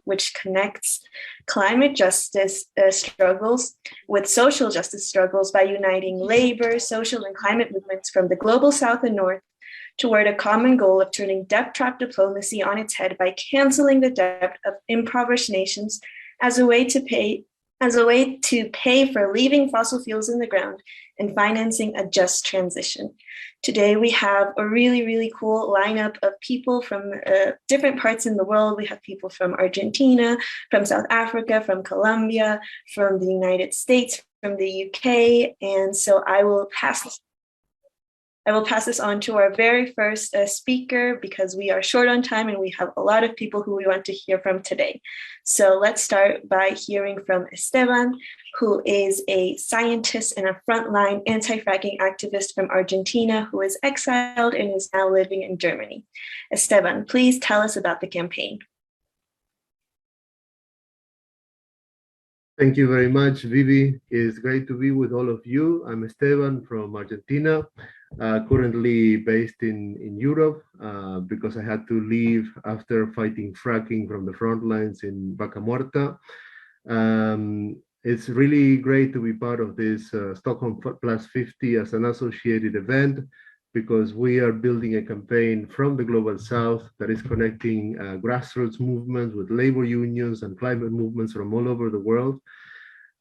which connects climate justice struggles with social justice struggles by uniting labor, social, and climate movements from the global South and North toward a common goal of turning debt trap diplomacy on its head by canceling the debt of impoverished nations as a way to pay for leaving fossil fuels in the ground and financing a just transition. Today, we have a really, really cool lineup of people from different parts in the world. We have people from Argentina, from South Africa, from Colombia, from the United States, from the UK. And so I will pass this on to our very first speaker because we are short on time and we have a lot of people who we want to hear from today. So let's start by hearing from Esteban, who is a scientist and a frontline anti-fracking activist from Argentina who is exiled and is now living in Germany. Esteban, please tell us about the campaign. Thank you very much, Vivi. It's great to be with all of you. I'm Esteban from Argentina, currently based in Europe because I had to leave after fighting fracking from the front lines in Vaca Muerta. It's really great to be part of this Estocolmo+50 as an associated event because we are building a campaign from the Global South that is connecting grassroots movements with labor unions and climate movements from all over the world.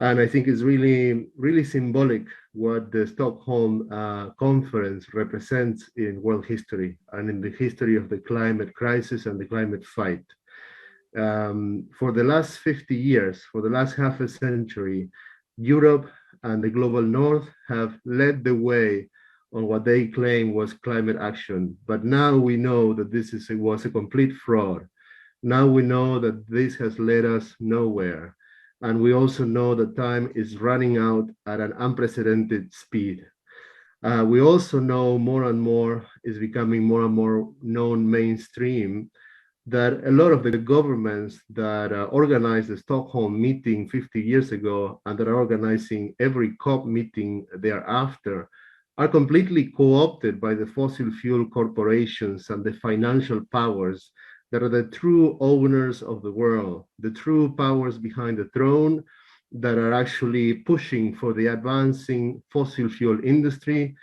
And I think it's really, really symbolic what the Stockholm conference represents in world history and in the history of the climate crisis and the climate fight. For the last 50 years, for the last half a century, Europe and the global North have led the way on what they claim was climate action. But now we know that this was a complete fraud. Now we know that this has led us nowhere. And we also know that time is running out at an unprecedented speed. We also know more and more is becoming more and more known mainstream that a lot of the governments that organized the Stockholm meeting 50 years ago and that are organizing every COP meeting thereafter are completely co-opted by the fossil fuel corporations and the financial powers that are the true owners of the world, the true powers behind the throne that are actually pushing for the advancing fossil fuel industry.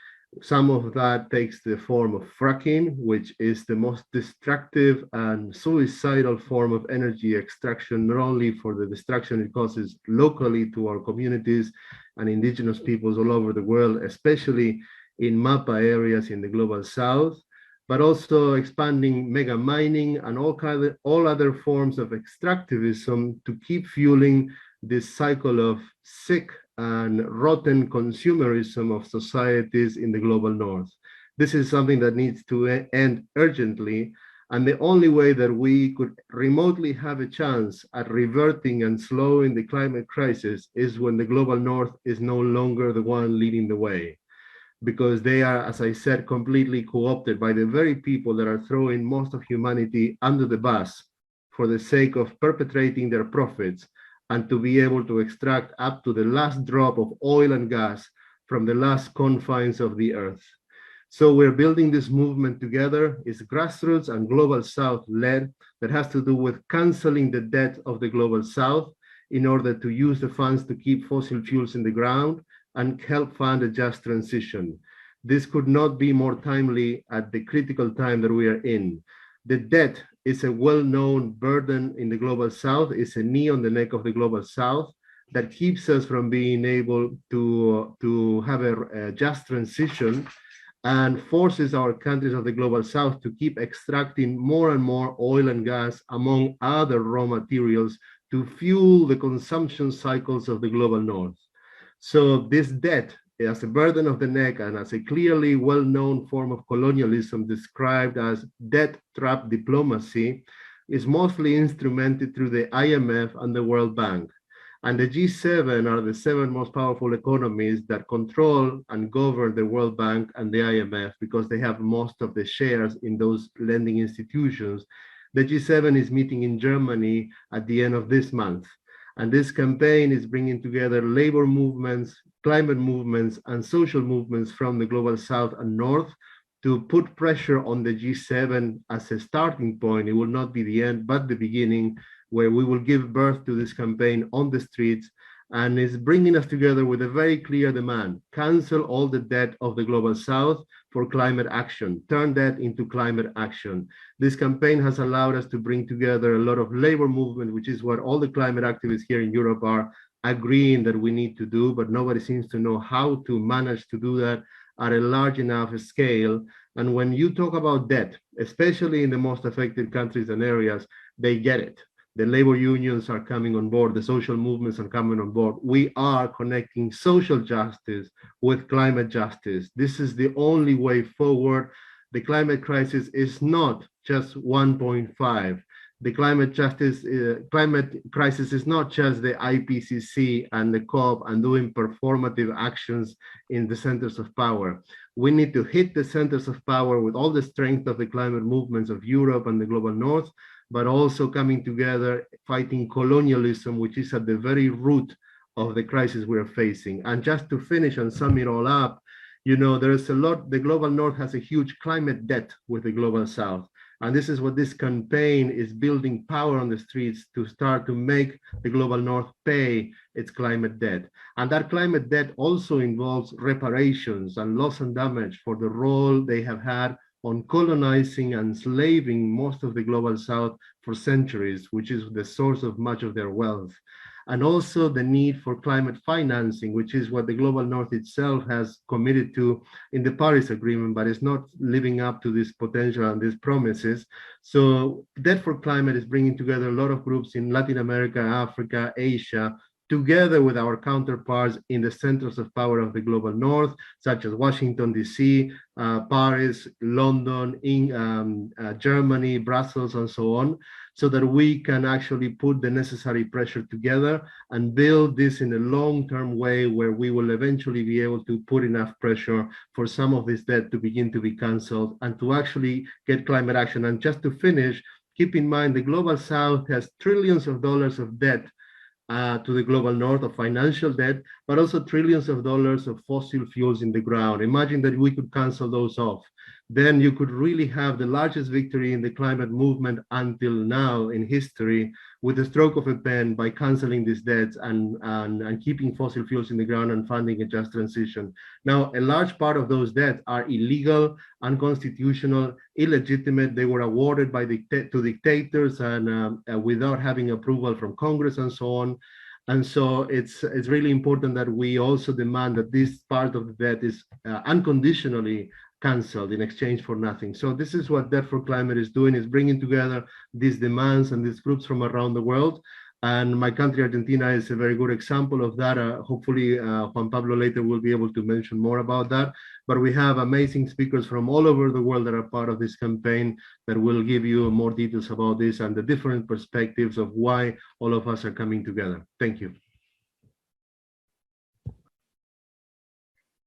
Some of that takes the form of fracking, which is the most destructive and suicidal form of energy extraction, not only for the destruction it causes locally to our communities and indigenous peoples all over the world, especially in MAPA areas in the global south, but also expanding mega mining and all other forms of extractivism to keep fueling this cycle of sick and rotten consumerism of societies in the global north. This is something that needs to end urgently. And the only way that we could remotely have a chance at reverting and slowing the climate crisis is when the global north is no longer the one leading the way. Because they are, as I said, completely co-opted by the very people that are throwing most of humanity under the bus for the sake of perpetrating their profits and to be able to extract up to the last drop of oil and gas from the last confines of the earth. So we're building this movement together. It's grassroots and global south led that has to do with canceling the debt of the global south in order to use the funds to keep fossil fuels in the ground and help fund a just transition. This could not be more timely at the critical time that we are in. The debt is a well-known burden in the global south. It's a knee on the neck of the global south that keeps us from being able to have a just transition and forces our countries of the global south to keep extracting more and more oil and gas, among other raw materials, to fuel the consumption cycles of the global north. So this debt, as a burden of the neck and as a clearly well-known form of colonialism described as debt trap diplomacy, is mostly instrumented through the IMF and the World Bank. And the G7 are the 7 most powerful economies that control and govern the World Bank and the IMF because they have most of the shares in those lending institutions. The G7 is meeting in Germany at the end of this month. And this campaign is bringing together labor movements, climate movements, and social movements from the global south and north to put pressure on the G7 as a starting point. It will not be the end, but the beginning, where we will give birth to this campaign on the streets, and is bringing us together with a very clear demand: cancel all the debt of the Global South for climate action, turn that into climate action. This campaign has allowed us to bring together a lot of labor movement, which is what all the climate activists here in Europe are agreeing that we need to do, but nobody seems to know how to manage to do that at a large enough scale. And when you talk about debt, especially in the most affected countries and areas, they get it. The labor unions are coming on board, the social movements are coming on board. We are connecting social justice with climate justice. This is the only way forward. The climate crisis is not just 1.5. The climate crisis is not just the IPCC and the COP and doing performative actions in the centers of power. We need to hit the centers of power with all the strength of the climate movements of Europe and the global North, but also coming together, fighting colonialism, which is at the very root of the crisis we're facing. And just to finish and sum it all up, you know, there's a lot, the global North has a huge climate debt with the global South. And this is what this campaign is building power on the streets to start to make the global North pay its climate debt. And that climate debt also involves reparations and loss and damage for the role they have had on colonizing and enslaving most of the global South for centuries, which is the source of much of their wealth. And also the need for climate financing, which is what the global North itself has committed to in the Paris Agreement, but is not living up to this potential and these promises. So Debt for Climate is bringing together a lot of groups in Latin America, Africa, Asia, together with our counterparts in the centers of power of the global North, such as Washington, DC, Paris, London, Germany, Brussels, and so on, so that we can actually put the necessary pressure together and build this in a long-term way where we will eventually be able to put enough pressure for some of this debt to begin to be canceled and to actually get climate action. And just to finish, keep in mind the global South has trillions of dollars of debt to the global North, of financial debt, but also trillions of dollars of fossil fuels in the ground. Imagine that we could cancel those off. Then you could really have the largest victory in the climate movement until now in history, with the stroke of a pen, by canceling these debts and keeping fossil fuels in the ground and funding a just transition. Now, a large part of those debts are illegal, unconstitutional, illegitimate. They were awarded by to dictators and without having approval from Congress and so on. And so it's really important that we also demand that this part of the debt is unconditionally canceled in exchange for nothing. So this is what Debt for Climate is doing, is bringing together these demands and these groups from around the world. And my country, Argentina, is a very good example of that. Hopefully, Juan Pablo later will be able to mention more about that. But we have amazing speakers from all over the world that are part of this campaign that will give you more details about this and the different perspectives of why all of us are coming together. Thank you.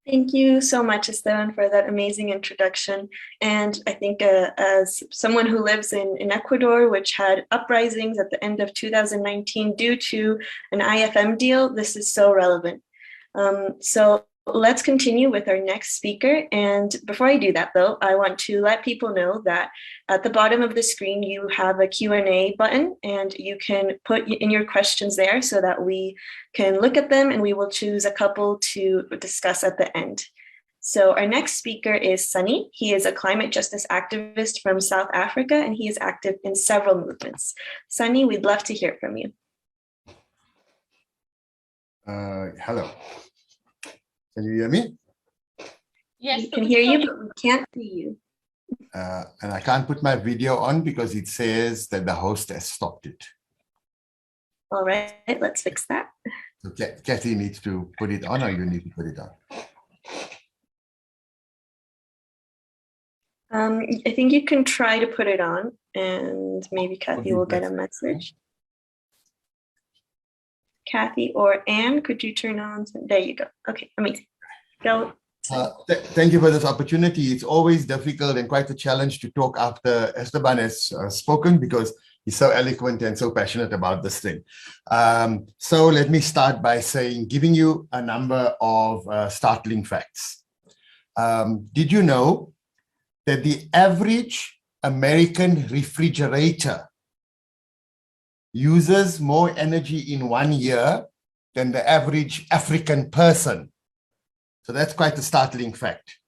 Thank you so much, Esteban, for that amazing introduction. And I think as someone who lives in Ecuador, which had uprisings at the end of 2019 due to an IFM deal, this is so relevant. So let's continue with our next speaker. And before I do that, though, I want to let people know that at the bottom of the screen, you have a Q&A button, and you can put in your questions there so that we can look at them and we will choose a couple to discuss at the end. So our next speaker is Sunny. He is a climate justice activist from South Africa, and he is active in several movements. Sunny, we'd love to hear from you. Hello. Can you hear me? Yes, we can hear you, but we can't see you. And I can't put my video on because it says that the host has stopped it. All right, let's fix that. So Kathy needs to put it on, or you need to put it on? I think you can try to put it on, and maybe Kathy will get a message. Kathy or Anne, could you turn on? There you go. Okay, amazing. Go. Thank you for this opportunity. It's always difficult and quite a challenge to talk after Esteban has spoken, because he's so eloquent and so passionate about this thing. So let me start by giving you a number of startling facts. Did you know that the average American refrigerator uses more energy in 1 year than the average African person. So that's quite a startling fact.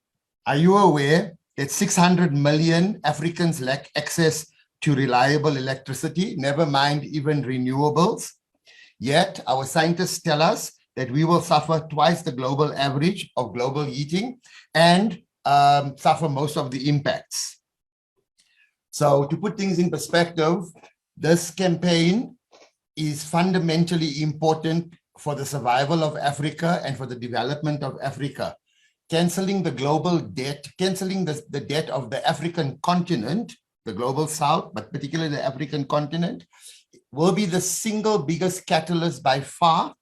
Are you aware that 600 million Africans lack access to reliable electricity, never mind even renewables? Yet our scientists tell us that we will suffer twice the global average of global heating and suffer most of the impacts. So to put things in perspective, this campaign is fundamentally important for the survival of Africa and for the development of Africa. Canceling the global debt, canceling the debt of the African continent, the global South, but particularly the African continent, will be the single biggest catalyst by far.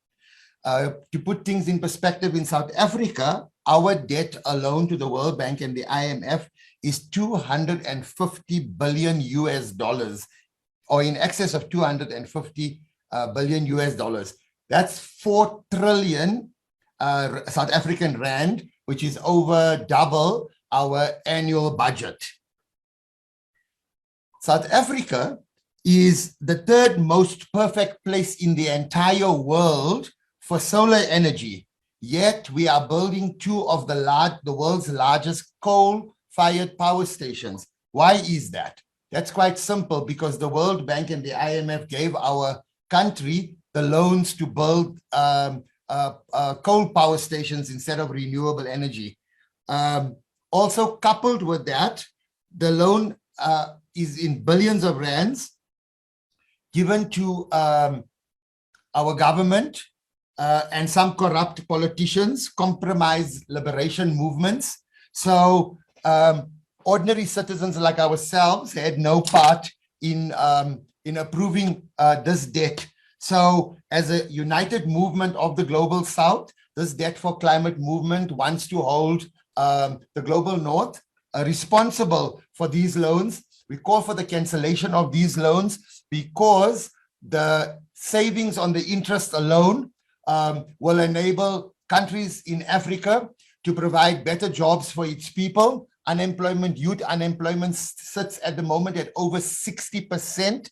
To put things in perspective, in South Africa, our debt alone to the World Bank and the IMF is 250 billion US dollars, or in excess of 250 billion US dollars. That's 4 trillion South African rand, which is over double our annual budget. South Africa is the 3rd most perfect place in the entire world for solar energy, yet we are building 2 of the world's largest coal-fired power stations. Why is that? That's quite simple, because the World Bank and the IMF gave our country the loans to build coal power stations instead of renewable energy. Also coupled with that, the loan is in billions of rands given to our government and some corrupt politicians, compromise liberation movements. So ordinary citizens like ourselves had no part in approving this debt. So as a united movement of the Global South, this Debt for Climate movement wants to hold the Global North responsible for these loans. We call for the cancellation of these loans because the savings on the interest alone will enable countries in Africa to provide better jobs for its people. Youth unemployment sits at the moment at over 60%,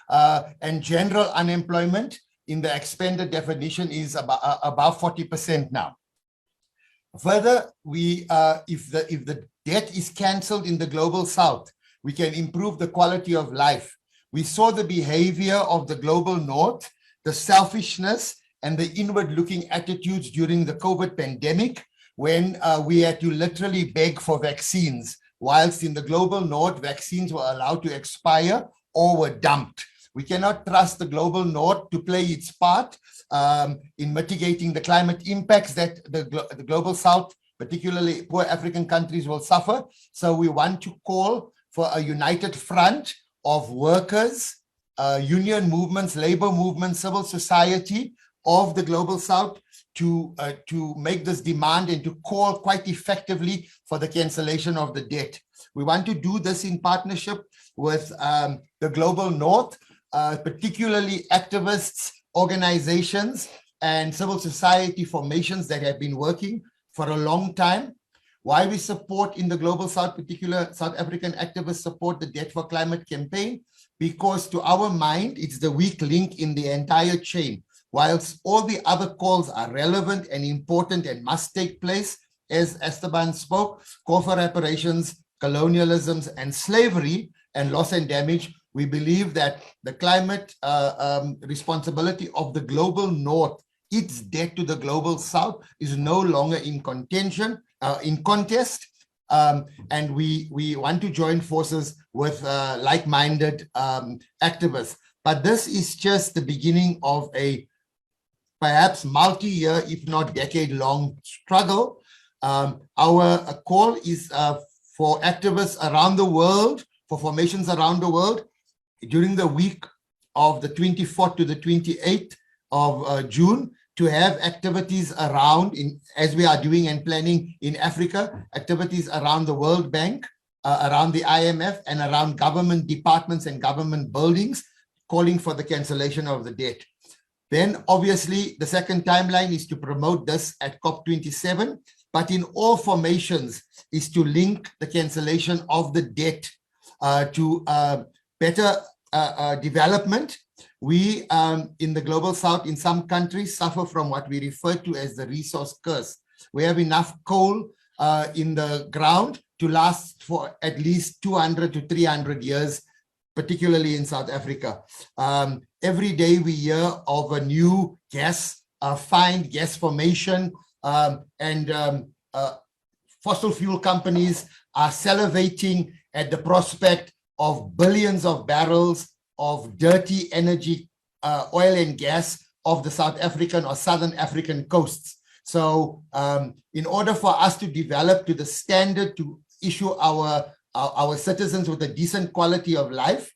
and general unemployment in the expanded definition is above 40% now. Further, if the debt is cancelled in the Global South, we can improve the quality of life. We saw the behavior of the Global North, the selfishness and the inward-looking attitudes during the COVID pandemic, when we had to literally beg for vaccines, whilst in the Global North, vaccines were allowed to expire or were dumped. We cannot trust the Global North to play its part in mitigating the climate impacts that the Global South, particularly poor African countries, will suffer. So we want to call for a united front of workers, union movements, labor movements, civil society of the Global South to make this demand and to call quite effectively for the cancellation of the debt. We want to do this in partnership with the Global North, particularly activists, organizations, and civil society formations that have been working for a long time. Why we support in the Global South, particular South African activists support the Debt for Climate campaign, because to our mind, it's the weak link in the entire chain. Whilst all the other calls are relevant and important and must take place, as Esteban spoke, call for reparations, colonialisms, and slavery and loss and damage, we believe that the climate responsibility of the Global North, its debt to the Global South, is no longer in contention, in contest, and we want to join forces with like-minded activists. But this is just the beginning of a perhaps multi-year, if not decade-long struggle. Our call is for activists around the world, for formations around the world, during the week of the 24th to the 28th of June, to have activities around, as we are doing and planning in Africa, activities around the World Bank, around the IMF, and around government departments and government buildings, calling for the cancellation of the debt. Then obviously the second timeline is to promote this at COP27, but in all formations is to link the cancellation of the debt to better development. We in the global south, in some countries, suffer from what we refer to as the resource curse. We have enough coal in the ground to last for at least 200 to 300 years, particularly in South Africa. Every day we hear of a new gas find, gas formation, and fossil fuel companies are salivating at the prospect of billions of barrels of dirty energy, oil and gas of the South African or Southern African coasts. So in order for us to develop to the standard to issue our citizens with a decent quality of life,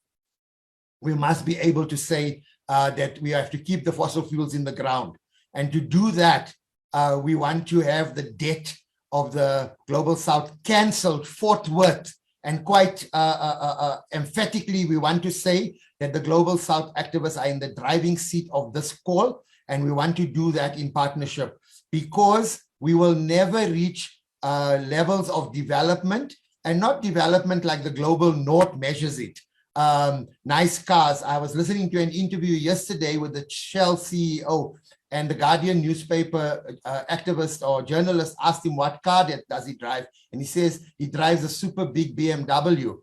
we must be able to say that we have to keep the fossil fuels in the ground. And to do that, we want to have the debt of the Global South cancelled forthwith. And quite emphatically, we want to say that the Global South activists are in the driving seat of this call. And we want to do that in partnership, because we will never reach levels of development, and not development like the Global North measures it. Nice cars. I was listening to an interview yesterday with the Shell CEO, and the Guardian newspaper activist or journalist asked him what car does he drive, and he says he drives a super big BMW,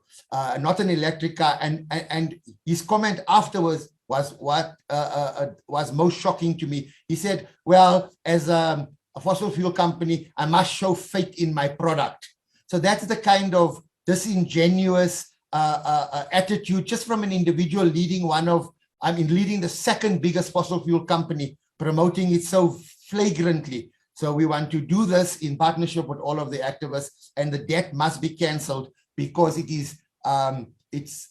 not an electric car. And his comment afterwards was what was most shocking to me. He said, well, as a fossil fuel company, I must show faith in my product. So that's the kind of disingenuous attitude just from an individual leading leading the second biggest fossil fuel company, promoting it so flagrantly. So we want to do this in partnership with all of the activists, and the debt must be cancelled, because it is it's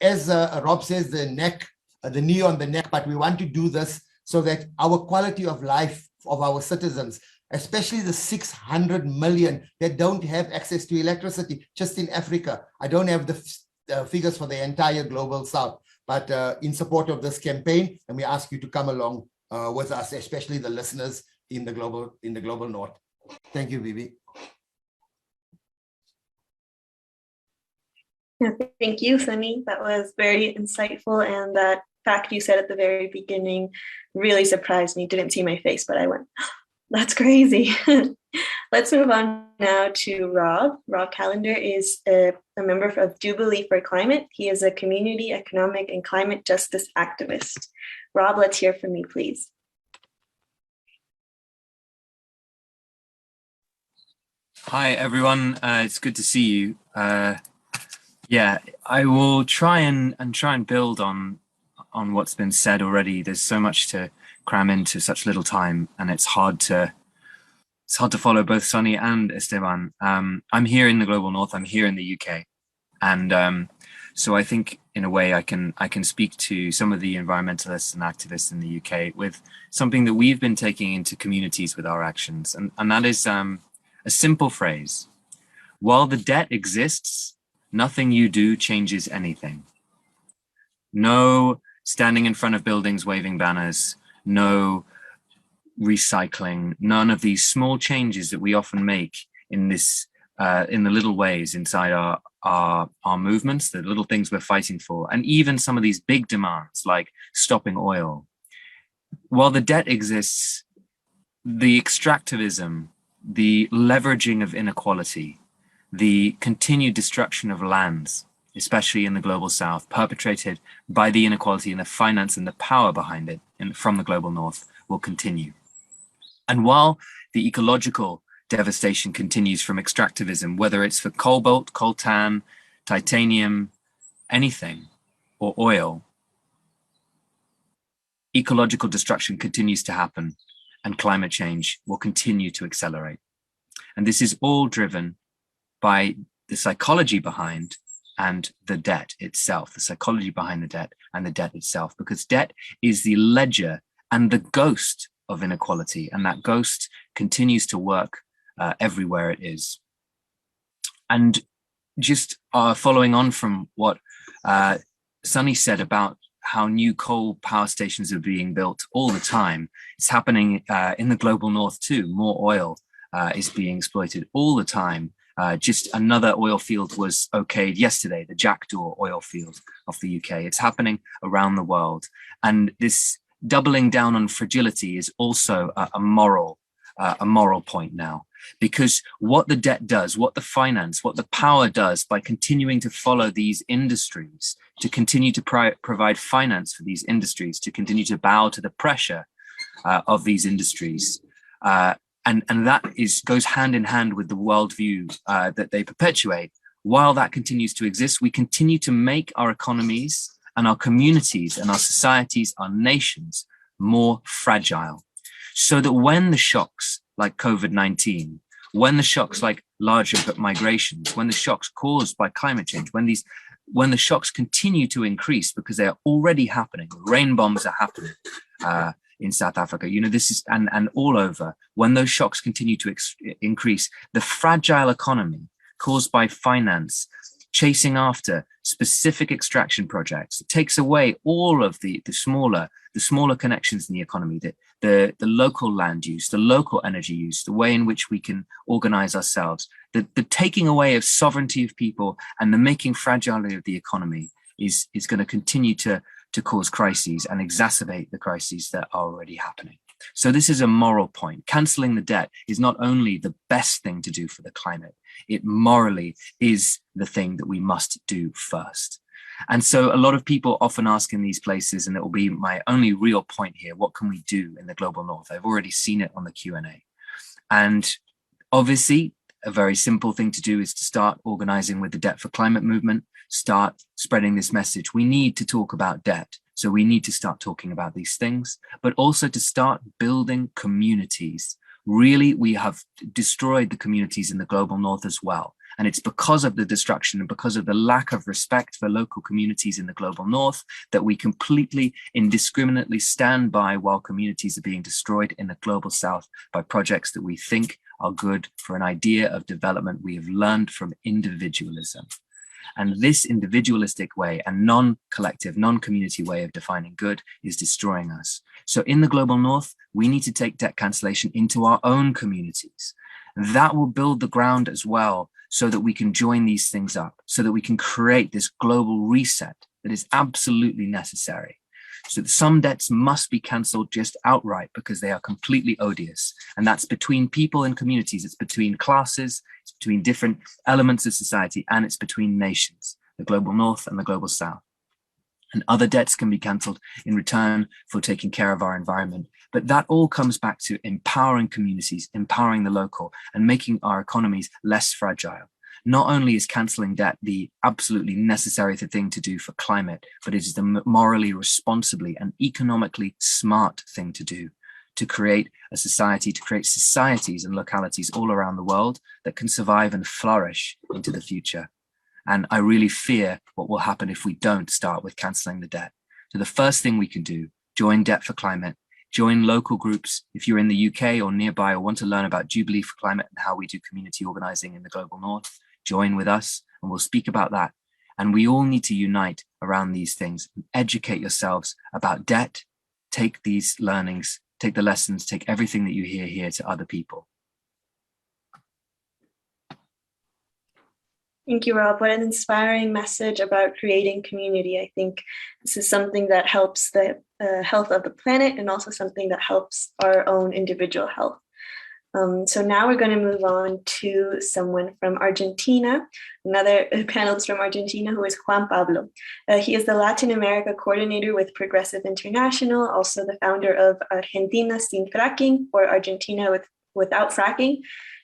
as Rob says, the knee on the neck. But we want to do this so that our quality of life of our citizens, especially the 600 million that don't have access to electricity just in Africa. I don't have the figures for the entire Global South, but in support of this campaign, and we ask you to come along with us, especially the listeners in the global North. Thank you, Vivi. Yeah, thank you, Sunny. That was very insightful, and that fact you said at the very beginning really surprised me. Didn't see my face, but I went, that's crazy. Let's move on now to Rob. Rob Callender is a member of Jubilee for Climate. He is a community, economic, and climate justice activist. Rob, let's hear from you, please. Hi, everyone. It's good to see you. Yeah, I will try and build on what's been said already. There's so much to cram into such little time, and it's hard to follow both Sunny and Esteban. I'm here in the global North. I'm here in the UK, and so I think in a way I can speak to some of the environmentalists and activists in the UK with something that we've been taking into communities with our actions, and that is a simple phrase: while the debt exists, nothing you do changes anything. No standing in front of buildings waving banners, no recycling, none of these small changes that we often make in this in the little ways inside our movements, the little things we're fighting for, and even some of these big demands like stopping oil. While the debt exists, the extractivism, the leveraging of inequality, the continued destruction of lands, especially in the global South, perpetrated by the inequality and the finance and the power behind it from the global North, will continue. And while the ecological devastation continues from extractivism, whether it's for cobalt, coltan, titanium, anything, or oil, ecological destruction continues to happen, and climate change will continue to accelerate. And this is all driven by the psychology behind and the debt itself, the psychology behind the debt and the debt itself, because debt is the ledger and the ghost of inequality, and that ghost continues to work everywhere it is. And just following on from what Sunny said about how new coal power stations are being built all the time, it's happening in the global North too. More oil is being exploited all the time. Just another oil field was okayed yesterday, the Jackdaw oil field of the UK. It's happening around the world. And this doubling down on fragility is also a moral point now, because what the debt does, what the finance, what the power does by continuing to follow these industries, to continue to provide finance for these industries, to continue to bow to the pressure of these industries, and that goes hand in hand with the worldview that they perpetuate. While that continues to exist, we continue to make our economies and our communities and our societies, our nations, more fragile, so that when the shocks like COVID-19, when the shocks like larger migrations, when the shocks caused by climate change, when the shocks continue to increase, because they are already happening, rain bombs are happening in South Africa, this is, and all over, when those shocks continue to increase, the fragile economy caused by finance chasing after specific extraction projects, it takes away all of the smaller connections in the economy, the local land use, the local energy use, the way in which we can organize ourselves, the taking away of sovereignty of people and the making fragility of the economy is going to continue to cause crises and exacerbate the crises that are already happening. So this is a moral point. Cancelling the debt is not only the best thing to do for the climate, it morally is the thing that we must do first. And so a lot of people often ask in these places, and it will be my only real point here, what can we do in the global north? I've already seen it on the Q&A. And obviously, a very simple thing to do is to start organizing with the Debt for Climate movement, start spreading this message. We need to talk about debt. So we need to start talking about these things, but also to start building communities. Really, we have destroyed the communities in the global north as well. And it's because of the destruction and because of the lack of respect for local communities in the global north that we completely indiscriminately stand by while communities are being destroyed in the global south by projects that we think are good for an idea of development we have learned from individualism. And this individualistic way and non-collective, non-community way of defining good is destroying us. So in the global north, we need to take debt cancellation into our own communities. That will build the ground as well, so that we can join these things up, so that we can create this global reset that is absolutely necessary. So some debts must be cancelled just outright because they are completely odious. And that's between people and communities. It's between classes, it's between different elements of society, and it's between nations, the global north and the global south. And other debts can be cancelled in return for taking care of our environment. But that all comes back to empowering communities, empowering the local, and making our economies less fragile. Not only is cancelling debt the absolutely necessary thing to do for climate, but it is the morally responsibly and economically smart thing to do to create a society, to create societies and localities all around the world that can survive and flourish into the future. And I really fear what will happen if we don't start with cancelling the debt. So the first thing we can do, join Debt for Climate, join local groups. If you're in the UK or nearby or want to learn about Jubilee for Climate and how we do community organising in the global north, join with us and we'll speak about that. And we all need to unite around these things. Educate yourselves about debt, take these learnings, take the lessons, take everything that you hear here to other people. Thank you, Rob. What an inspiring message about creating community. I think this is something that helps the health of the planet and also something that helps our own individual health. So now we're going to move on to someone from Argentina, another panelist from Argentina, who is Juan Pablo. He is the Latin America coordinator with Progressive International, also the founder of Argentina Sin Fracking, or Argentina Without Fracking.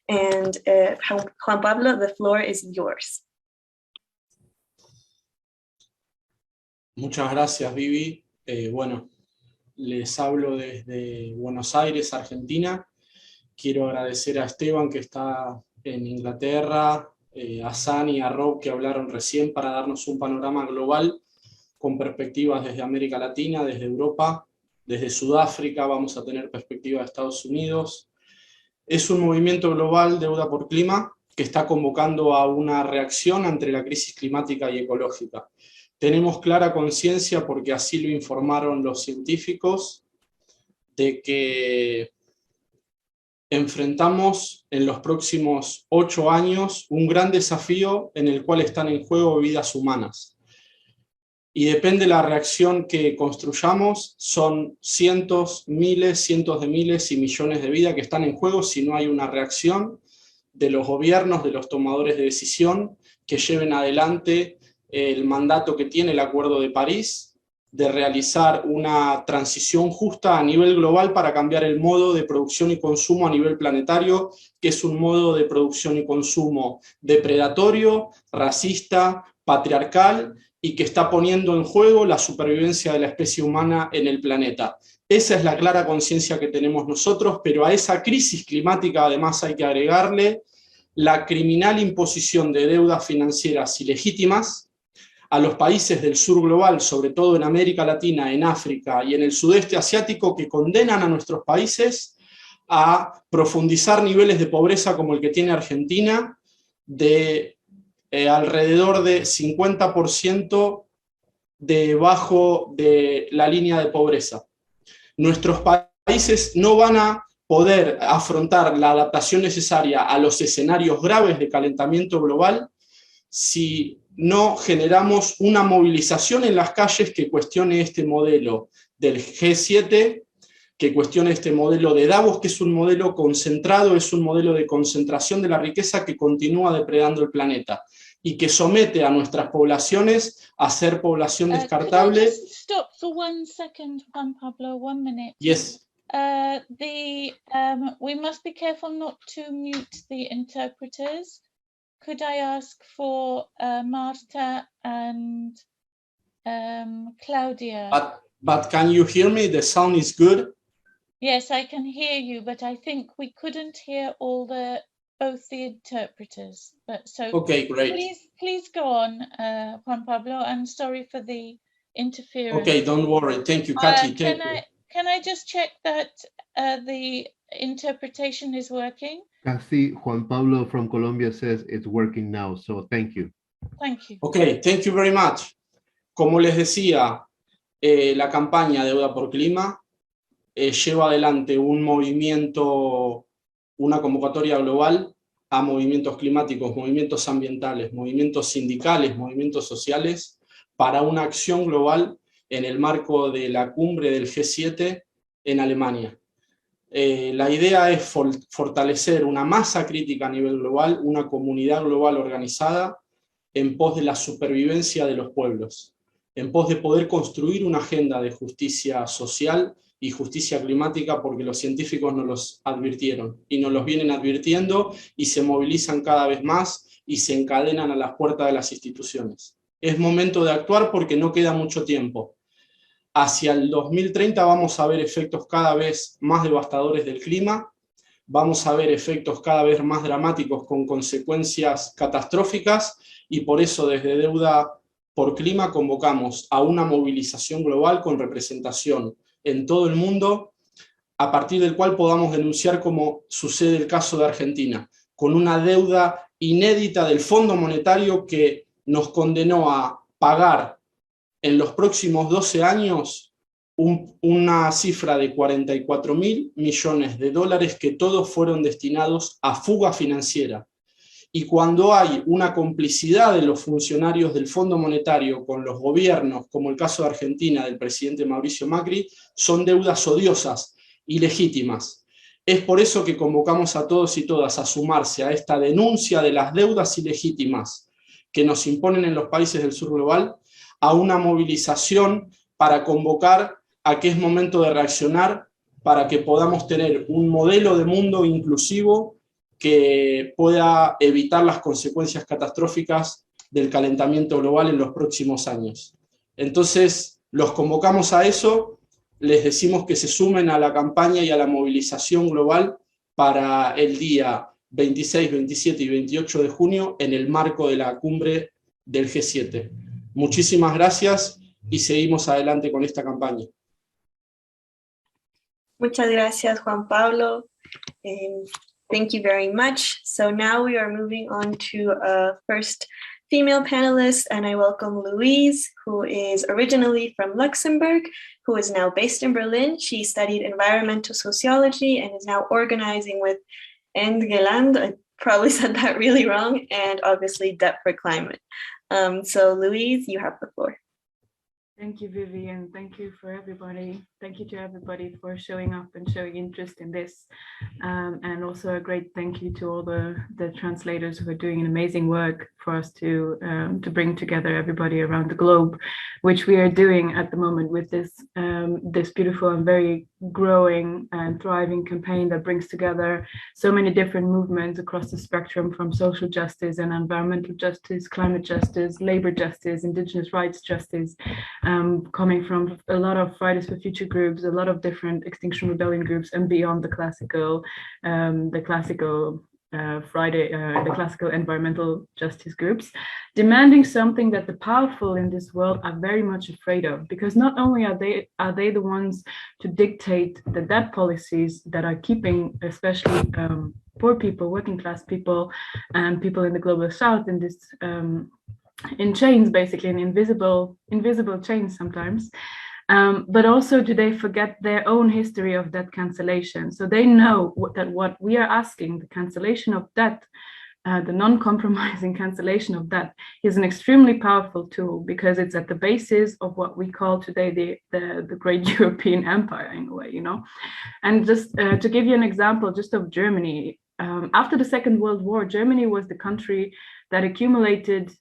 And Juan Pablo, the floor is yours. Muchas gracias, Vivi. Bueno, les hablo desde Buenos Aires, Argentina. Quiero agradecer a Esteban, que está en Inglaterra, a Sani y a Rob, que hablaron recién, para darnos un panorama global con perspectivas desde América Latina, desde Europa, desde Sudáfrica. Vamos a tener perspectiva de Estados Unidos. Es un movimiento global, Deuda por Clima, que está convocando a una reacción ante la crisis climática y ecológica. Tenemos clara conciencia, porque así lo informaron los científicos, de que enfrentamos en los próximos 8 años un gran desafío en el cual están en juego vidas humanas. Y depende de la reacción que construyamos, son cientos, miles, cientos de miles y millones de vidas que están en juego si no hay una reacción de los gobiernos, de los tomadores de decisión, que lleven adelante el mandato que tiene el Acuerdo de París, de realizar una transición justa a nivel global para cambiar el modo de producción y consumo a nivel planetario, que es un modo de producción y consumo depredatorio, racista, patriarcal, y que está poniendo en juego la supervivencia de la especie humana en el planeta. Esa es la clara conciencia que tenemos nosotros, pero a esa crisis climática además hay que agregarle la criminal imposición de deudas financieras ilegítimas a los países del sur global, sobre todo en América Latina, en África y en el sudeste asiático, que condenan a nuestros países a profundizar niveles de pobreza como el que tiene Argentina, de alrededor de 50% debajo de la línea de pobreza. Nuestros países no van a poder afrontar la adaptación necesaria a los escenarios graves de calentamiento global si no generamos una movilización en las calles que cuestione este modelo del G7, que cuestione este modelo de Davos, que es un modelo concentrado, es un modelo de concentración de la riqueza que continúa depredando el planeta y que somete a nuestras poblaciones a ser población descartable. Could I just stop for 1 second, Juan Pablo, 1 minute? Yes. We must be careful not to mute the interpreters. Could I ask for Marta and Claudia? But can you hear me? The sound is good. Yes, I can hear you, but I think we couldn't hear both the interpreters. But so okay, great. Please go on, Juan Pablo. I'm sorry for the interference. Okay, don't worry. Thank you, Katy. Can I just check that the interpretation is working? Casi, Juan Pablo from Colombia says it's working now, so thank you. Thank you. Okay, thank you very much. Como les decía, la campaña Deuda por Clima lleva adelante un movimiento, una convocatoria global a movimientos climáticos, movimientos ambientales, movimientos sindicales, movimientos sociales, para una acción global en el marco de la cumbre del G7 en Alemania. La idea es fortalecer una masa crítica a nivel global, una comunidad global organizada en pos de la supervivencia de los pueblos, en pos de poder construir una agenda de justicia social y justicia climática, porque los científicos nos los advirtieron y nos los vienen advirtiendo y se movilizan cada vez más y se encadenan a las puertas de las instituciones. Es momento de actuar porque no queda mucho tiempo. Hacia el 2030 vamos a ver efectos cada vez más devastadores del clima, vamos a ver efectos cada vez más dramáticos con consecuencias catastróficas, y por eso desde Deuda por Clima convocamos a una movilización global con representación en todo el mundo, a partir del cual podamos denunciar, como sucede el caso de Argentina, con una deuda inédita del Fondo Monetario que nos condenó a pagar en los próximos 12 años una cifra de 44.000 millones de dólares que todos fueron destinados a fuga financiera. Y cuando hay una complicidad de los funcionarios del Fondo Monetario con los gobiernos, como el caso de Argentina del presidente Mauricio Macri, son deudas odiosas, ilegítimas. Es por eso que convocamos a todos y todas a sumarse a esta denuncia de las deudas ilegítimas que nos imponen en los países del sur global, a una movilización para convocar a que es momento de reaccionar para que podamos tener un modelo de mundo inclusivo que pueda evitar las consecuencias catastróficas del calentamiento global en los próximos años. Entonces, los convocamos a eso, les decimos que se sumen a la campaña y a la movilización global para el día 26, 27 y 28 de junio en el marco de la cumbre del G7. Muchísimas gracias y seguimos adelante con esta campaña. Muchas gracias, Juan Pablo. Thank you very much. So now we are moving on to a first female panelists, and I welcome Louise, who is originally from Luxembourg, who is now based in Berlin. She studied environmental sociology and is now organizing with Engeland, I probably said that really wrong, and obviously Debt for Climate. So Louise, you have the floor. Thank you, Vivian. Thank you for everybody. Thank you to everybody for showing up and showing interest in this. And also a great thank you to all the translators who are doing an amazing work for us to bring together everybody around the globe, which we are doing at the moment with this this beautiful and very growing and thriving campaign that brings together so many different movements across the spectrum, from social justice and environmental justice, climate justice, labor justice, indigenous rights justice, coming from a lot of Fridays for Future groups, a lot of different Extinction Rebellion groups, and beyond the classical environmental justice groups, demanding something that the powerful in this world are very much afraid of, because not only are they the ones to dictate the debt policies that are keeping especially poor people, working class people, and people in the global south in this in chains, basically in invisible chains sometimes. But also do they forget their own history of debt cancellation? So they know that what we are asking, the cancellation of debt, the non-compromising cancellation of debt, is an extremely powerful tool, because it's at the basis of what we call today the great European empire in a way, you know. And just to give you an example just of Germany, after the Second World War, Germany was the country that accumulated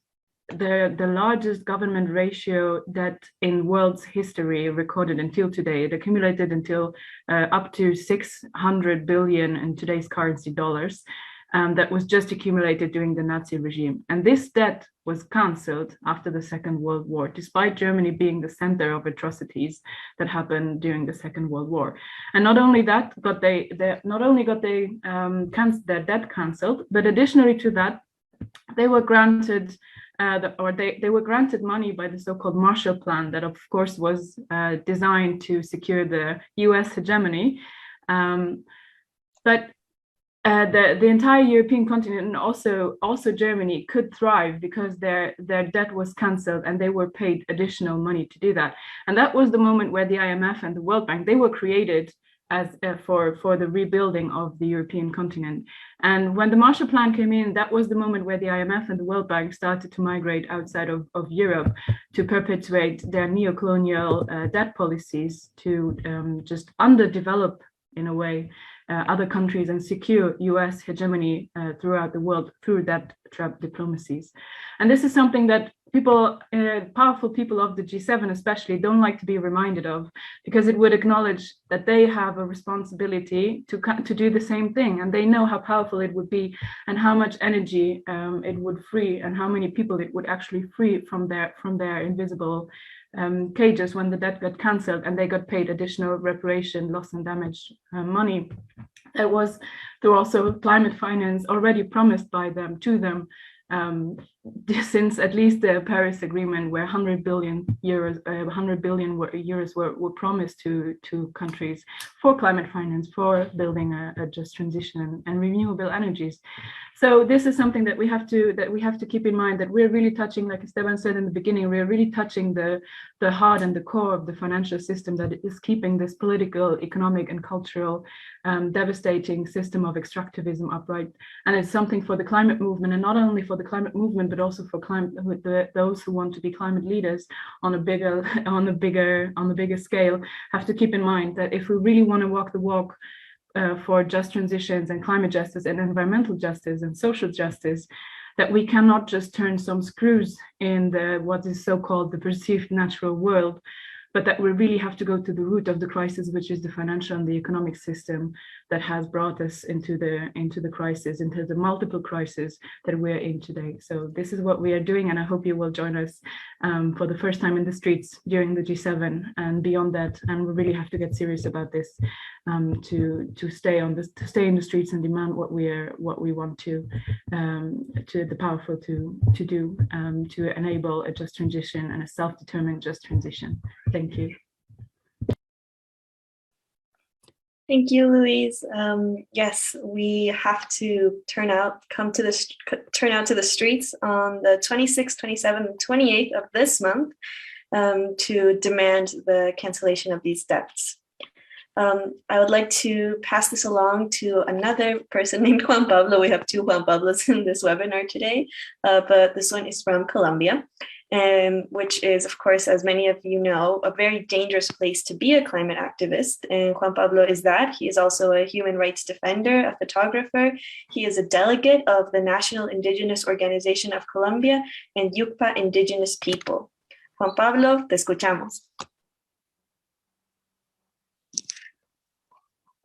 the largest government ratio that in world's history recorded until today. It accumulated until up to 600 billion in today's currency dollars. That was just accumulated during the Nazi regime. And this debt was cancelled after the Second World War, despite Germany being the center of atrocities that happened during the Second World War. And not only that, got their debt cancelled, but additionally to that, they were granted they were granted money by the so-called Marshall Plan, that of course was designed to secure the US hegemony. But the entire European continent, and also Germany, could thrive because their debt was cancelled and they were paid additional money to do that. And that was the moment where the IMF and the World Bank, they were created as for the rebuilding of the European continent. And when the Marshall Plan came in, that was the moment where the IMF and the World Bank started to migrate outside of Europe to perpetuate their neo-colonial debt policies, to just underdevelop, in a way, other countries and secure US hegemony throughout the world through that trap diplomacies. And this is something that people, powerful people of the G7 especially, don't like to be reminded of, because it would acknowledge that they have a responsibility to do the same thing, and they know how powerful it would be and how much energy it would free, and how many people it would actually free from their invisible cages when the debt got cancelled and they got paid additional reparation, loss and damage money. That was through also climate finance already promised by them to them since at least the Paris Agreement, where 100 billion euros were promised to countries for climate finance, for building a just transition and renewable energies. So this is something that we have to keep in mind, that we're really touching, like Esteban said in the beginning, we're really touching the heart and the core of the financial system that is keeping this political, economic, and cultural devastating system of extractivism upright. And it's something for the climate movement, and not only for the climate movement, but also for those who want to be climate leaders on a bigger scale, have to keep in mind that if we really want to walk the walk for just transitions and climate justice and environmental justice and social justice, that we cannot just turn some screws in what is so-called the perceived natural world, but that we really have to go to the root of the crisis, which is the financial and the economic system that has brought us into the crisis, into the multiple crises that we're in today. So this is what we are doing, and I hope you will join us for the first time in the streets during the G7 and beyond that. And we really have to get serious about this, to stay in the streets and demand what we want to the powerful to do, to enable a just transition and a self-determined just transition. Thank you. Thank you, Louise. Yes, we have to turn out to the streets on the 26th, 27th, and 28th of this month to demand the cancellation of these debts. I would like to pass this along to another person named Juan Pablo. We have two Juan Pablos in this webinar today, but this one is from Colombia, which is, of course, as many of you know, a very dangerous place to be a climate activist. And Juan Pablo is that. He is also a human rights defender, a photographer. He is a delegate of the National Indigenous Organization of Colombia and Yucpa Indigenous People. Juan Pablo, te escuchamos.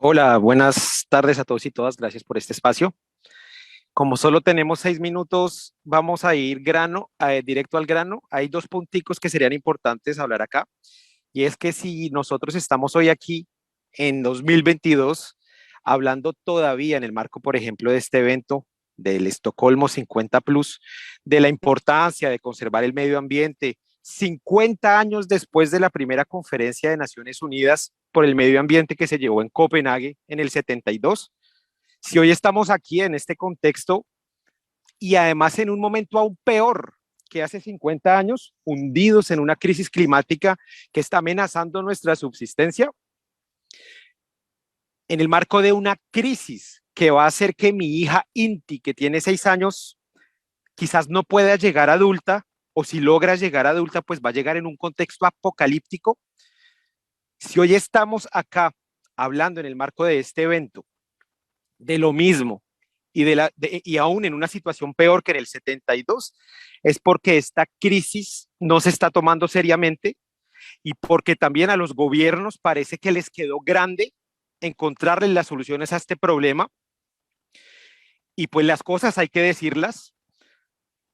Hola, buenas tardes a todos y todas. Gracias por este espacio. Como solo tenemos 6 minutos, vamos a ir directo al grano. Hay 2 punticos que serían importantes hablar acá. Y es que si nosotros estamos hoy aquí en 2022, hablando todavía en el marco, por ejemplo, de este evento del Estocolmo+50, de la importancia de conservar el medio ambiente, 50 años después de la primera conferencia de Naciones Unidas por el medio ambiente que se llevó en Copenhague en el 72, si hoy estamos aquí en este contexto y además en un momento aún peor que hace 50 años, hundidos en una crisis climática que está amenazando nuestra subsistencia, en el marco de una crisis que va a hacer que mi hija Inti, que tiene 6 años, quizás no pueda llegar adulta, o si logra llegar adulta, pues va a llegar en un contexto apocalíptico. Si hoy estamos acá hablando en el marco de este evento de lo mismo y aún en una situación peor que en el 72, es porque esta crisis no se está tomando seriamente y porque también a los gobiernos parece que les quedó grande encontrarle las soluciones a este problema. Y pues las cosas hay que decirlas.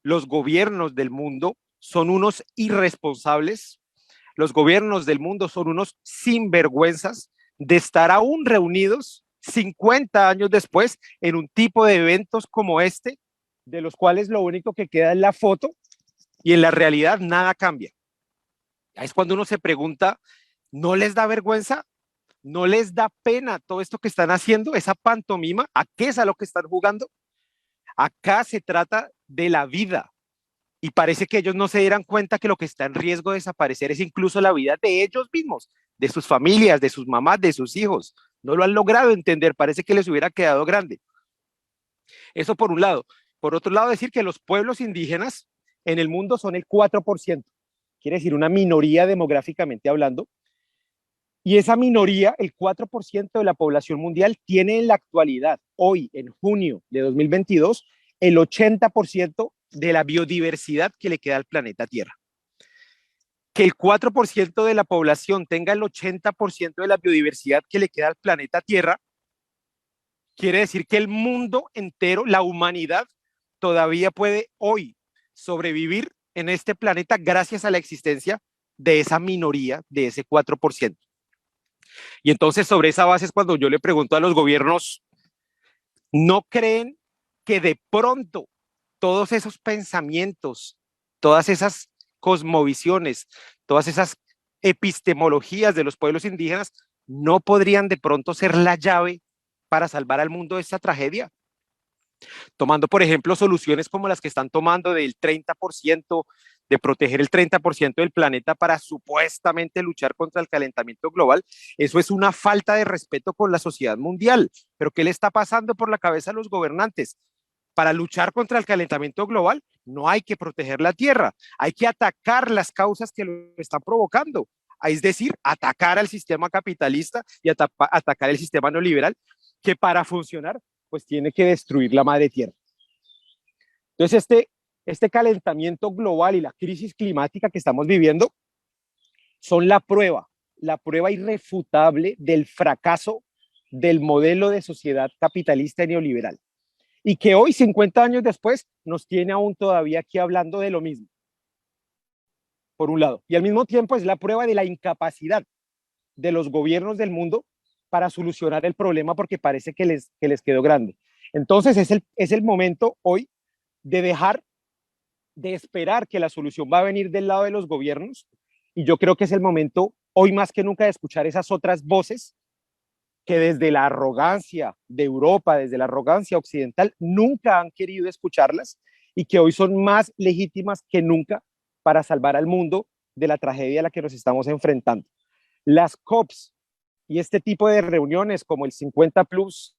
Los gobiernos del mundo son unos irresponsables. Los gobiernos del mundo son unos sinvergüenzas de estar aún reunidos 50 años después en un tipo de eventos como este, de los cuales lo único que queda es la foto y en la realidad nada cambia. Es cuando uno se pregunta, ¿no les da vergüenza? ¿No les da pena todo esto que están haciendo? ¿Esa pantomima? ¿A qué es a lo que están jugando? Acá se trata de la vida y parece que ellos no se dieran cuenta que lo que está en riesgo de desaparecer es incluso la vida de ellos mismos, de sus familias, de sus mamás, de sus hijos. No lo han logrado entender, parece que les hubiera quedado grande. Eso por un lado. Por otro lado, decir que los pueblos indígenas en el mundo son el 4%, quiere decir una minoría demográficamente hablando, y esa minoría, el 4% de la población mundial, tiene en la actualidad, hoy, en junio de 2022, el 80% de la biodiversidad que le queda al planeta Tierra. Que el 4% de la población tenga el 80% de la biodiversidad que le queda al planeta Tierra, quiere decir que el mundo entero, la humanidad, todavía puede hoy sobrevivir en este planeta gracias a la existencia de esa minoría, de ese 4%. Y entonces sobre esa base es cuando yo le pregunto a los gobiernos, ¿no creen que de pronto todos esos pensamientos, todas esas cosmovisiones, todas esas epistemologías de los pueblos indígenas no podrían de pronto ser la llave para salvar al mundo de esta tragedia? Tomando, por ejemplo, soluciones como las que están tomando del 30%, de proteger el 30% del planeta para supuestamente luchar contra el calentamiento global, eso es una falta de respeto con la sociedad mundial. ¿Pero qué le está pasando por la cabeza a los gobernantes? Para luchar contra el calentamiento global no hay que proteger la tierra, hay que atacar las causas que lo están provocando, es decir, atacar al sistema capitalista y atacar el sistema neoliberal, que para funcionar pues tiene que destruir la madre tierra. Entonces este calentamiento global y la crisis climática que estamos viviendo son la prueba irrefutable del fracaso del modelo de sociedad capitalista y neoliberal. Y que hoy, 50 años después, nos tiene aún todavía aquí hablando de lo mismo, por un lado. Y al mismo tiempo es la prueba de la incapacidad de los gobiernos del mundo para solucionar el problema porque parece que les quedó grande. Entonces es el momento hoy de dejar de esperar que la solución va a venir del lado de los gobiernos, y yo creo que es el momento hoy más que nunca de escuchar esas otras voces que desde la arrogancia de Europa, desde la arrogancia occidental, nunca han querido escucharlas y que hoy son más legítimas que nunca para salvar al mundo de la tragedia a la que nos estamos enfrentando. Las COPs y este tipo de reuniones como el 50 Plus,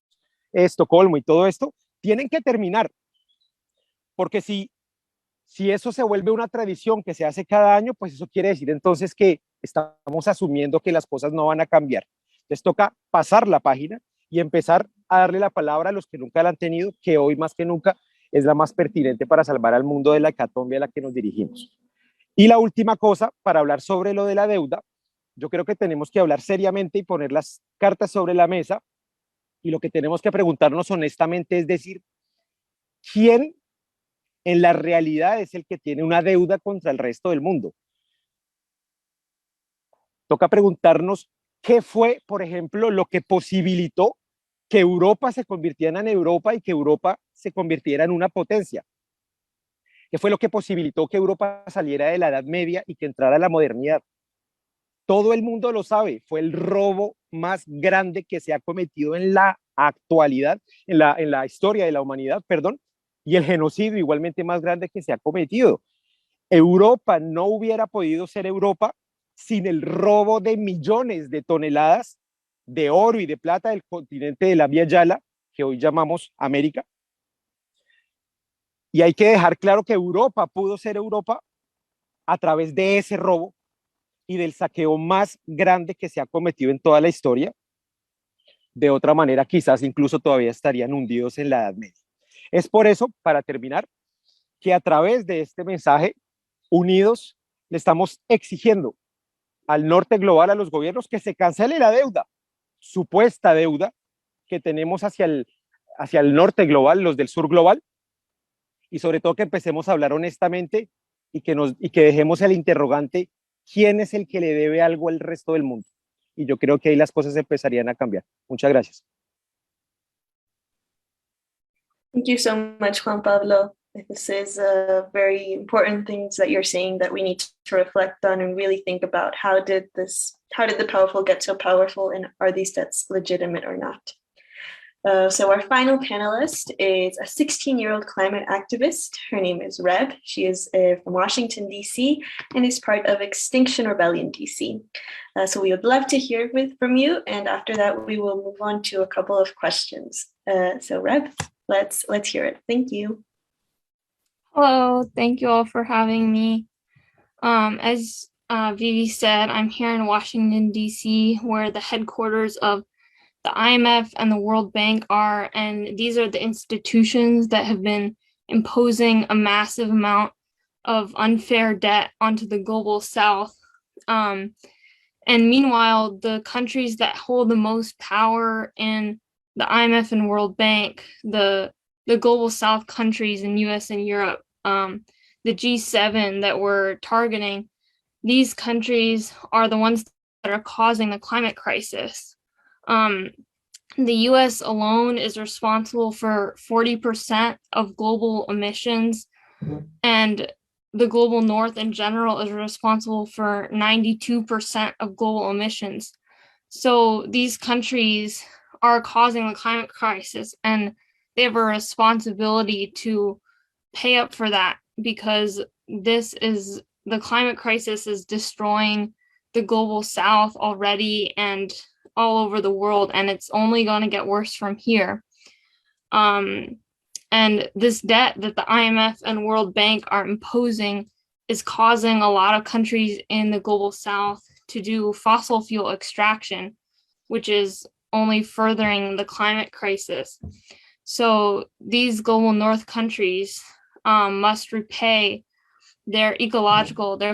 Estocolmo y todo esto, tienen que terminar, porque si eso se vuelve una tradición que se hace cada año, pues eso quiere decir entonces que estamos asumiendo que las cosas no van a cambiar. Les toca pasar la página y empezar a darle la palabra a los que nunca la han tenido, que hoy más que nunca es la más pertinente para salvar al mundo de la hecatombe a la que nos dirigimos. Y la última cosa, para hablar sobre lo de la deuda, yo creo que tenemos que hablar seriamente y poner las cartas sobre la mesa, y lo que tenemos que preguntarnos honestamente es decir, ¿quién en la realidad es el que tiene una deuda contra el resto del mundo? Toca preguntarnos qué fue, por ejemplo, lo que posibilitó que Europa se convirtiera en Europa y que Europa se convirtiera en una potencia. ¿Qué fue lo que posibilitó que Europa saliera de la Edad Media y que entrara a la modernidad? Todo el mundo lo sabe, fue el robo más grande que se ha cometido en la actualidad, en la historia de la humanidad, perdón, y el genocidio igualmente más grande que se ha cometido. Europa no hubiera podido ser Europa sin el robo de millones de toneladas de oro y de plata del continente de la Vía Yala, que hoy llamamos América. Y hay que dejar claro que Europa pudo ser Europa a través de ese robo y del saqueo más grande que se ha cometido en toda la historia. De otra manera, quizás incluso todavía estarían hundidos en la Edad Media. Es por eso, para terminar, que a través de este mensaje, unidos, le estamos exigiendo al norte global, a los gobiernos, que se cancele la deuda, supuesta deuda que tenemos hacia el norte global, los del sur global, y sobre todo que empecemos a hablar honestamente y que dejemos el interrogante, ¿quién es el que le debe algo al resto del mundo? Y yo creo que ahí las cosas empezarían a cambiar. Muchas gracias. Thank you so much, Juan Pablo. This is very important things that you're saying that we need to reflect on and really think about how did the powerful get so powerful, and are these debts legitimate or not? So our final panelist is a 16-year-old climate activist. Her name is Reb. She is from Washington, D.C., and is part of Extinction Rebellion, D.C. So we would love to hear from you, and after that, we will move on to a couple of questions. So Reb, let's hear it. Thank you. Hello, thank you all for having me. As Vivi said, I'm here in Washington, D.C., where the headquarters of the IMF and the World Bank are, and these are the institutions that have been imposing a massive amount of unfair debt onto the global South. And meanwhile, the countries that hold the most power in the IMF and World Bank, the global South countries in US and Europe, the G7 that we're targeting, these countries are the ones that are causing the climate crisis. The US alone is responsible for 40% of global emissions, and the global North in general is responsible for 92% of global emissions. So these countries are causing the climate crisis, and they have a responsibility to pay up for that, because the climate crisis is destroying the global South already and all over the world, and it's only going to get worse from here. And this debt that the IMF and World Bank are imposing is causing a lot of countries in the global South to do fossil fuel extraction, which is only furthering the climate crisis. So these global North countries must repay their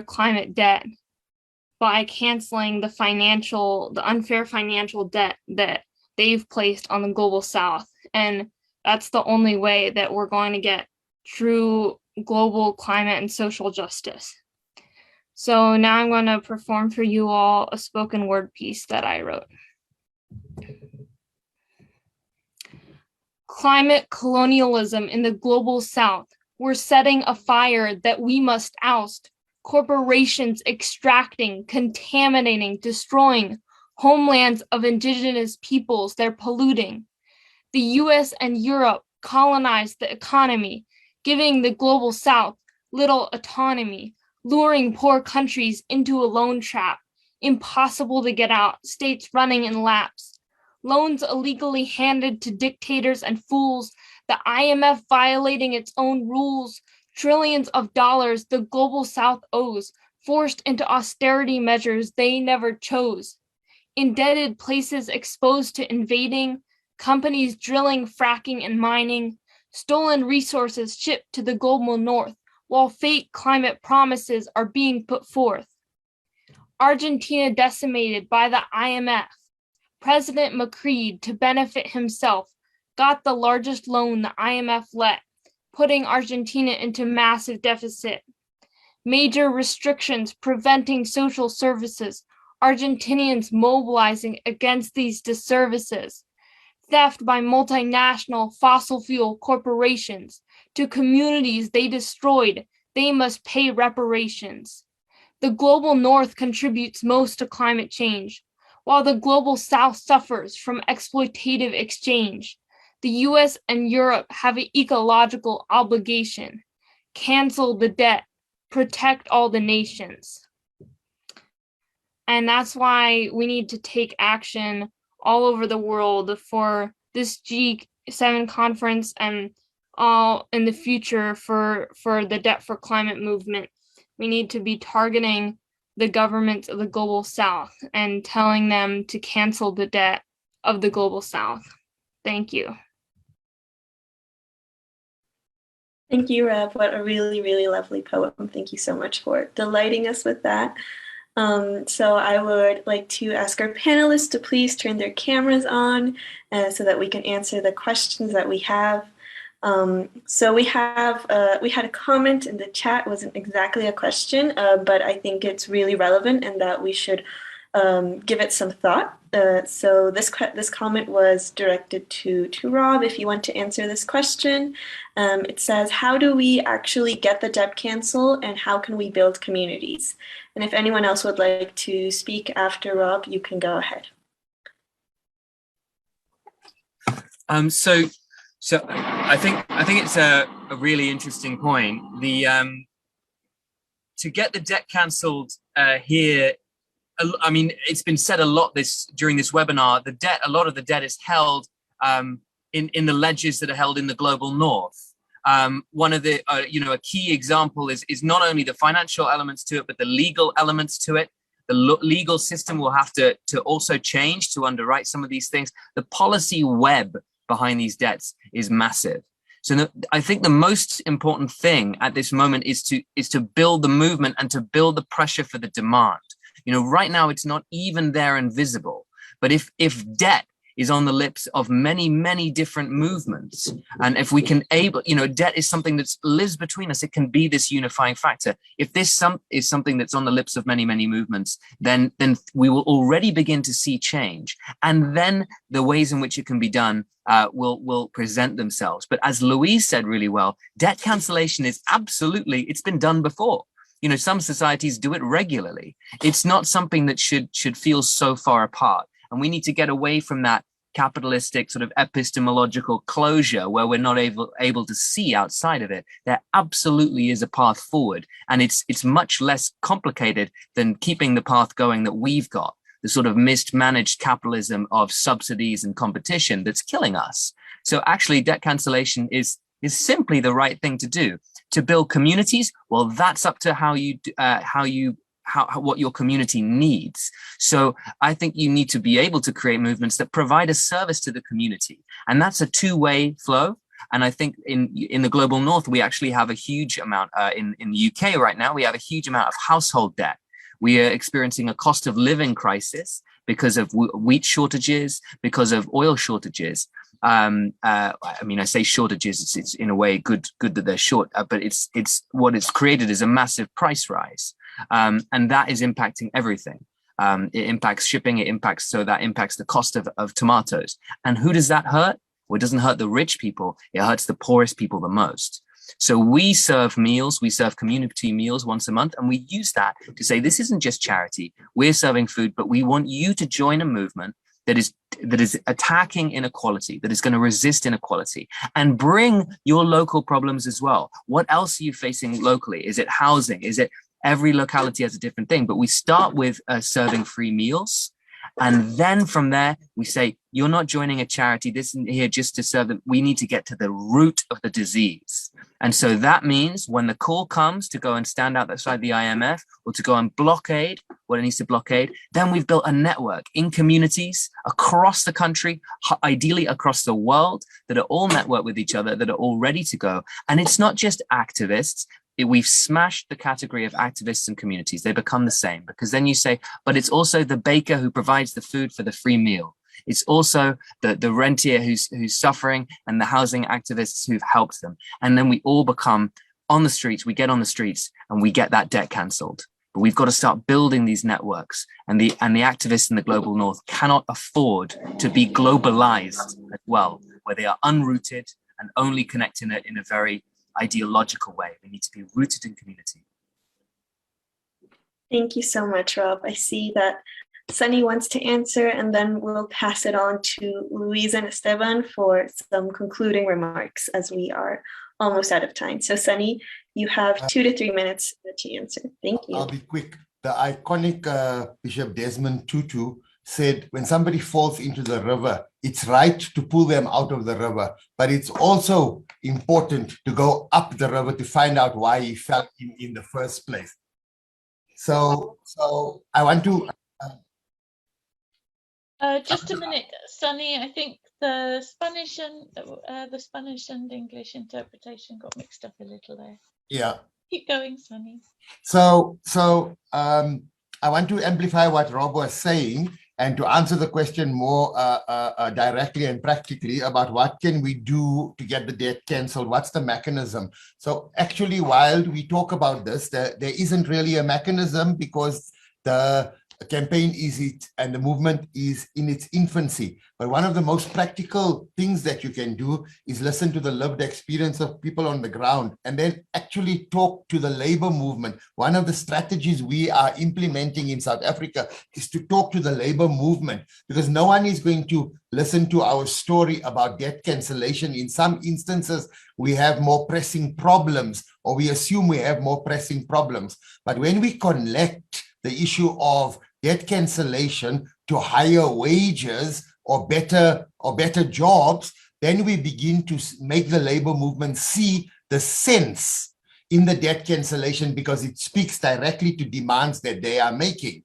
climate debt by canceling the unfair financial debt that they've placed on the global South. And that's the only way that we're going to get true global climate and social justice. So now I'm going to perform for you all a spoken word piece that I wrote. Climate colonialism in the global South. We're setting a fire that we must oust. Corporations extracting, contaminating, destroying, homelands of indigenous peoples they're polluting. The US and Europe colonized the economy, giving the global South little autonomy, luring poor countries into a loan trap, impossible to get out, states running in laps. Loans illegally handed to dictators and fools, the IMF violating its own rules, trillions of dollars the global South owes, forced into austerity measures they never chose. Indebted places exposed to invading, companies drilling, fracking, and mining, stolen resources shipped to the global North, while fake climate promises are being put forth. Argentina decimated by the IMF. President Macri, to benefit himself, got the largest loan the IMF let, putting Argentina into massive deficit. Major restrictions preventing social services, Argentinians mobilizing against these disservices. Theft by multinational fossil fuel corporations. To communities they destroyed, they must pay reparations. The global North contributes most to climate change, while the global South suffers from exploitative exchange. The US and Europe have an ecological obligation. Cancel the debt, protect all the nations. And that's why we need to take action all over the world for this G7 conference and all in the future for the Debt for Climate movement. We need to be targeting the governments of the global South and telling them to cancel the debt of the global South. Thank you. Thank you, Reb. What a really, really lovely poem. Thank you so much for delighting us with that. So I would like to ask our panelists to please turn their cameras on so that we can answer the questions that we have. So we had a comment in the chat. It wasn't exactly a question, but I think it's really relevant and that we should give it some thought. So this comment was directed to Rob. If you want to answer this question, it says, how do we actually get the debt canceled and how can we build communities? And if anyone else would like to speak after Rob, you can go ahead. So I think it's a really interesting point. To get the debt cancelled here, I mean, it's been said a lot during this webinar. A lot of the debt is held in the ledgers that are held in the global North. One of the a key example is not only the financial elements to it, but the legal elements to it. The legal system will have to also change to underwrite some of these things. The policy web behind these debts is massive. So I think the most important thing at this moment is to build the movement and to build the pressure for the demand. Right now it's not even there and visible. But if debt is on the lips of many, many different movements, and if we can debt is something that lives between us, it can be this unifying factor. If this is something that's on the lips of many, many movements, then we will already begin to see change. And then the ways in which it can be done will present themselves. But as Louise said really well, debt cancellation is it's been done before. Some societies do it regularly. It's not something that should feel so far apart. And we need to get away from that capitalistic sort of epistemological closure where we're not able to see outside of it. There absolutely is a path forward. And it's much less complicated than keeping the path going that we've got, the sort of mismanaged capitalism of subsidies and competition that's killing us. So actually debt cancellation is simply the right thing to do. To build communities, well, that's up to what your community needs. So I think you need to be able to create movements that provide a service to the community. And that's a two-way flow. And I think in the global North, we actually have a huge amount, in the UK right now, we have a huge amount of household debt. We are experiencing a cost of living crisis because of wheat shortages, because of oil shortages. I say shortages, it's in a way good that they're short, but it's what it's created is a massive price rise. And that is impacting everything. It impacts shipping, that impacts the cost of tomatoes. And who does that hurt? Well, it doesn't hurt the rich people, it hurts the poorest people the most. So we serve meals, we serve community meals once a month, and we use that to say, this isn't just charity. We're serving food, but we want you to join a movement that is attacking inequality, that is going to resist inequality, and bring your local problems as well. What else are you facing locally? Is it housing? Is it every locality has a different thing? But we start with serving free meals. And then from there, we say, you're not joining a charity. This isn't here just to serve them. We need to get to the root of the disease. And so that means when the call comes to go and stand outside the IMF or to go and blockade what it needs to blockade, then we've built a network in communities across the country, ideally across the world, that are all networked with each other, that are all ready to go. And it's not just activists. We've smashed the category of activists and communities. They become the same, because then you say, but it's also the baker who provides the food for the free meal. It's also the rentier who's suffering, and the housing activists who've helped them. And then we all become on the streets, we get on the streets and we get that debt cancelled. But we've got to start building these networks, and the activists in the global north cannot afford to be globalized as well, where they are unrooted and only connect in a very ideological way. They need to be rooted in community. Thank you so much, Rob. I see that Sunny wants to answer, and then we'll pass it on to Luis and Esteban for some concluding remarks, as we are almost out of time. So Sunny, you have 2 to 3 minutes to answer. Thank you. I'll be quick. The iconic Bishop Desmond Tutu said, when somebody falls into the river, it's right to pull them out of the river, but it's also important to go up the river to find out why he fell in the first place. So I want to... just a minute, Sunny. I think the Spanish and English interpretation got mixed up a little there. Yeah. Keep going, Sunny. So I want to amplify what Rob was saying, and to answer the question more directly and practically about what can we do to get the debt cancelled, what's the mechanism. So actually, while we talk about this, there isn't really a mechanism, because the campaign and the movement is in its infancy. But one of the most practical things that you can do is listen to the lived experience of people on the ground, and then actually talk to the labor movement. One of the strategies we are implementing in South Africa is to talk to the labor movement, because no one is going to listen to our story about debt cancellation. In some instances, we have more pressing problems, or we assume we have more pressing problems. But when we connect the issue of debt cancellation to higher wages or better jobs, then we begin to make the labor movement see the sense in the debt cancellation, because it speaks directly to demands that they are making.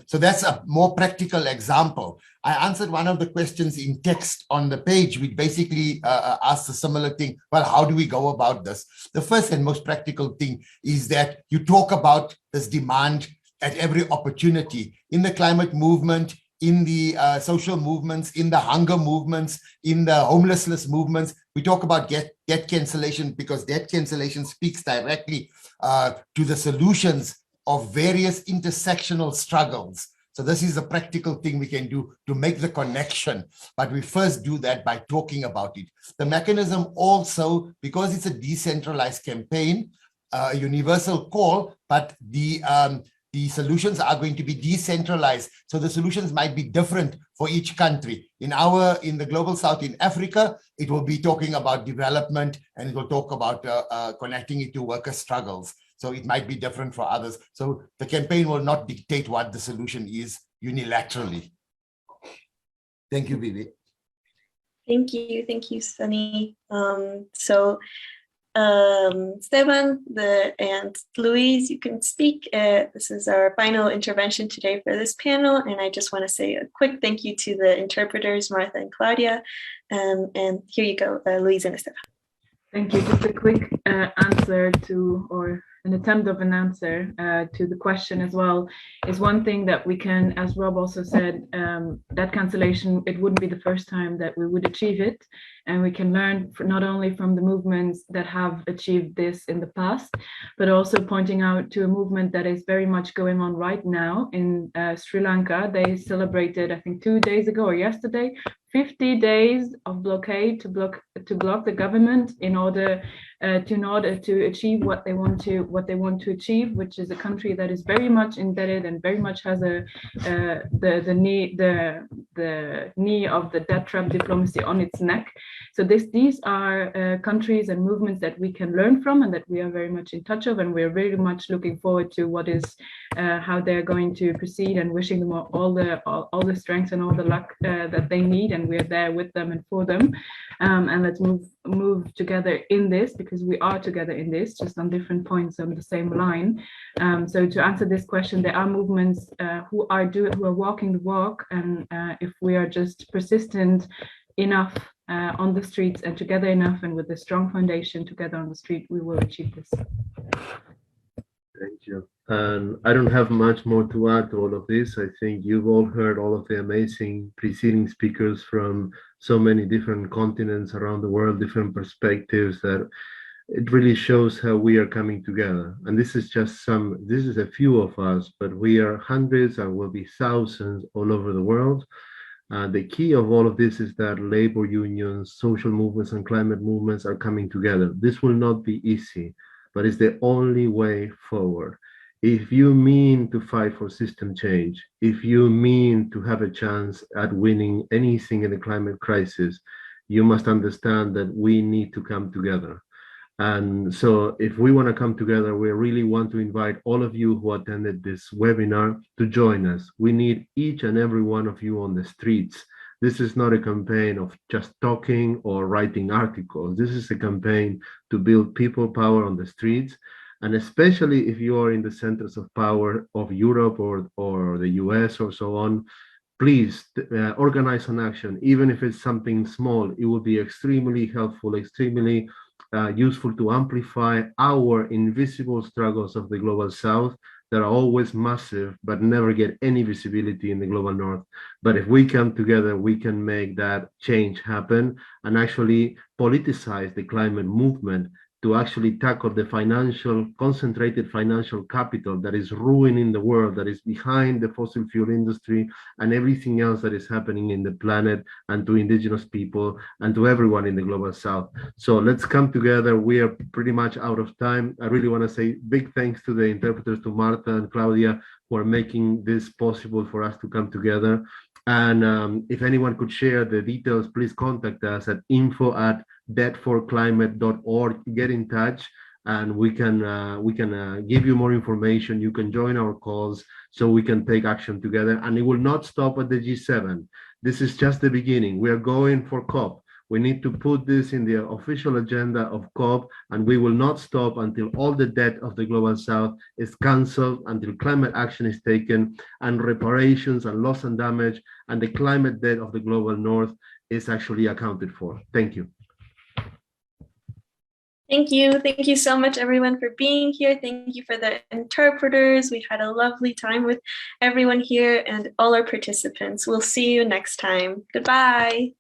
So that's a more practical example. I answered one of the questions in text on the page, which basically asked a similar thing. Well, how do we go about this? The first and most practical thing is that you talk about this demand at every opportunity, in the climate movement, in the social movements, in the hunger movements, in the homelessness movements. We talk about debt cancellation, because debt cancellation speaks directly to the solutions of various intersectional struggles. So this is a practical thing we can do to make the connection, but we first do that by talking about it. The mechanism also, because it's a decentralized campaign, a universal call, but the solutions are going to be decentralized. So the solutions might be different for each country. In the Global South, in Africa, it will be talking about development, and it will talk about connecting it to worker struggles. So it might be different for others. So the campaign will not dictate what the solution is unilaterally. Thank you, Vivi. Thank you, Sunny. Esteban and Luis, you can speak. This is our final intervention today for this panel, and I just want to say a quick thank you to the interpreters, Martha and Claudia. And here you go, Luis and Esteban. Thank you. Just a quick answer to, or an attempt of an answer to the question as well, is one thing that we can, as Rob also said, that cancellation, it wouldn't be the first time that we would achieve it. And we can learn not only from the movements that have achieved this in the past, but also pointing out to a movement that is very much going on right now in Sri Lanka. They celebrated, I think 2 days ago or yesterday, 50 days of blockade to block the government in order to achieve what they want to achieve, which is a country that is very much indebted and very much has the knee of the debt trap diplomacy on its neck. So these are countries and movements that we can learn from and that we are very much in touch of, and we're very much looking forward to what is how they're going to proceed, and wishing them all the strength and all the luck that they need, and we're there with them and for them. And let's move together in this, because we are together in this, just on different points on the same line. So to answer this question, there are movements who are walking the walk, and if we are just persistent enough on the streets and together enough, and with a strong foundation together on the street, we will achieve this. Thank you. And I don't have much more to add to all of this. I think you've all heard all of the amazing preceding speakers from so many different continents around the world, different perspectives, that it really shows how we are coming together. And this is just this is a few of us, but we are hundreds and will be thousands all over the world. The key of all of this is that labor unions, social movements, and climate movements are coming together. This will not be easy, but it's the only way forward. If you mean to fight for system change, if you mean to have a chance at winning anything in the climate crisis, you must understand that we need to come together. And so if we want to come together, we really want to invite all of you who attended this webinar to join us. We need each and every one of you on the streets. This is not a campaign of just talking or writing articles. This is a campaign to build people power on the streets. And especially if you are in the centers of power of Europe or the US or so on, please organize an action. Even if it's something small, it will be extremely helpful, extremely useful to amplify our invisible struggles of the global south that are always massive but never get any visibility in the global north. But if we come together, we can make that change happen and actually politicize the climate movement to actually tackle the concentrated financial capital that is ruining the world, that is behind the fossil fuel industry and everything else that is happening in the planet, and to indigenous people and to everyone in the global south. So let's come together. We are pretty much out of time. I really want to say big thanks to the interpreters, to Marta and Claudia, who are making this possible for us to come together. And if anyone could share the details, please contact us at info@debtforclimate.org. Get in touch, and we can give you more information. You can join our calls so we can take action together. And it will not stop at the G7. This is just the beginning. We are going for COP. We need to put this in the official agenda of COP, and we will not stop until all the debt of the global south is cancelled, until climate action is taken, and reparations and loss and damage and the climate debt of the global north is actually accounted for. Thank you. Thank you. Thank you so much, everyone, for being here. Thank you for the interpreters. We had a lovely time with everyone here and all our participants. We'll see you next time. Goodbye.